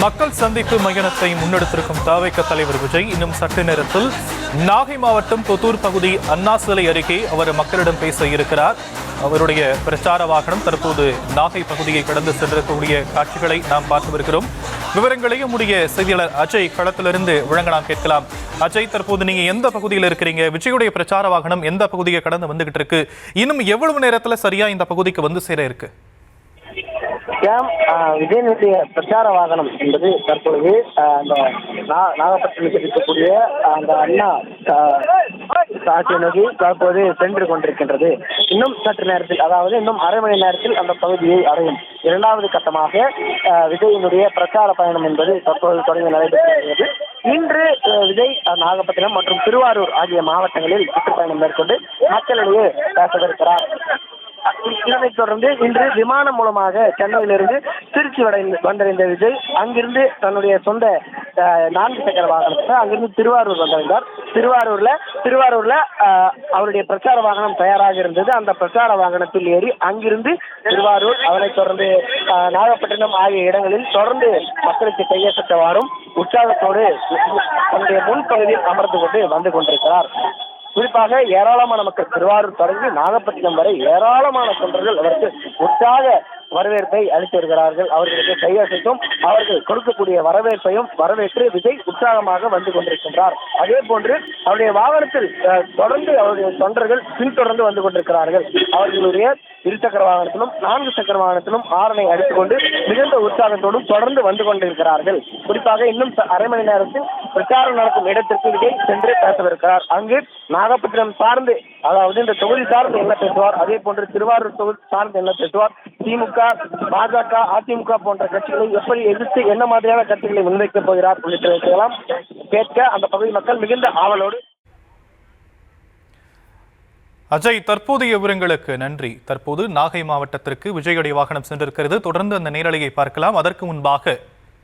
மக்கள் சந்திப்பு மையத்தை முன்னெடுத்திருக்கும் தவிக தலைவர் விஜய் இன்னும் சற்று நேரத்தில் நாகை மாவட்டம் கொத்தூர் பகுதி அண்ணா சிலை அருகே அவர் மக்களிடம் பேச இருக்கிறார். அவருடைய பிரச்சார வாகனம் தற்போது நாகை பகுதியை கடந்து சென்றிருக்கக்கூடிய காட்சிகளை நாம் பார்த்து வருகிறோம். விவரங்களையும் உடைய செய்தியாளர் அஜய் களத்திலிருந்து வழங்க நாம் கேட்கலாம். அஜய், தற்போது நீங்க எந்த பகுதியில் இருக்கிறீங்க? விஜயுடைய பிரச்சார வாகனம் எந்த பகுதியை கடந்து வந்துகிட்டு இருக்கு? இன்னும் எவ்வளவு நேரத்துல சரியா இந்த பகுதிக்கு வந்து சேர இருக்கு? விஜயனுடைய பிரச்சார வாகனம் என்பது தற்பொழுது அந்த நாகப்பட்டினத்தில் இருக்கக்கூடிய அந்த அண்ணா சாட்சியை நோக்கி தற்போது சென்று கொண்டிருக்கின்றது. இன்னும் சற்று நேரத்தில், அதாவது இன்னும் அரை மணி நேரத்தில் அந்த பகுதியை அடையும். இரண்டாவது கட்டமாக விஜயனுடைய பிரச்சார பயணம் என்பது தற்போது தொடங்கி நடைபெற்று. இன்று விஜய் நாகப்பட்டினம் மற்றும் திருவாரூர் ஆகிய மாவட்டங்களில் சுற்றுப்பயணம் மேற்கொண்டு மக்களிடையே பேசவிருக்கிறார். இதனைத் தொடர்ந்து இன்று விமானம் மூலமாக சென்னையிலிருந்து திருச்சி வந்தடைந்த விஜய் அங்கிருந்து தன்னுடைய சொந்த 4 சக்கர வாகனத்தை அங்கிருந்து திருவாரூர் வந்தடைந்தார். திருவாரூர்ல அவருடைய பிரச்சார வாகனம் தயாராக இருந்தது. அந்த பிரச்சார வாகனத்தில் ஏறி அங்கிருந்து திருவாரூர், அதனைத் தொடர்ந்து நாகப்பட்டினம் ஆகிய இடங்களில் தொடர்ந்து மக்களுக்கு கையசற்றவாறும் உற்சாகத்தோடு தன்னுடைய முன்பகுதியில் அமர்ந்து கொண்டு வந்து கொண்டிருக்கிறார். குறிப்பாக ஏராளமான மக்கள் திருவாரூர் தொடங்கி நாகப்பட்டினம் வரை ஏராளமான தொண்டர்கள் அவருக்கு உற்சாக வரவேற்பை அளித்து வருகிறார்கள். அவர்களுக்கு கையசைத்தும் அவர்கள் கொடுக்கக்கூடிய வரவேற்பையும் வரவேற்று விஜய் உற்சாகமாக வந்து கொண்டிருக்கின்றார். அதே போன்று அவருடைய வாகனத்தில் தொடர்ந்து அவருடைய தொண்டர்கள் பின்தொடர்ந்து வந்து கொண்டிருக்கிறார்கள். அவர்களுடைய 2 சக்கர வாகனத்திலும் 4 சக்கர வாகனத்திலும் ஆரனை அடித்துக் கொண்டு மிகுந்த உற்சாகத்தோடும் தொடர்ந்து வந்து கொண்டிருக்கிறார்கள். குறிப்பாக இன்னும் அரை மணி நேரத்தில் பிரச்சாரம் நடக்கும் இடத்திற்கு விஜய் சென்று பேசவிருக்கிறார். அங்கு நாகப்பட்டினம் சார்ந்து, அதாவது இந்த தொகுதி சார்ந்து என்ன பேசுவார், அதே போன்று திருவாரூர் தொகுதி சார்ந்து என்ன பேசுவார், திமுக, பாஜக, அதிமுக போன்ற கட்சிகளை எப்படி எதிர்த்து என்ன மாதிரியான கட்சிகளை முன்வைக்கப் போகிறார் உள்ளிட்டவைகளெல்லாம் கேட்க அந்த பகுதி மக்கள் மிகுந்த ஆவலோடு. அஜய், தற்போதைய விவரங்களுக்கு நன்றி. தற்போது நாகை மாவட்டத்திற்கு விஜயுடைய வாகனம் சென்றிருக்கிறது. தொடர்ந்து அந்த நேரலையை பார்க்கலாம். அதற்கு முன்பாக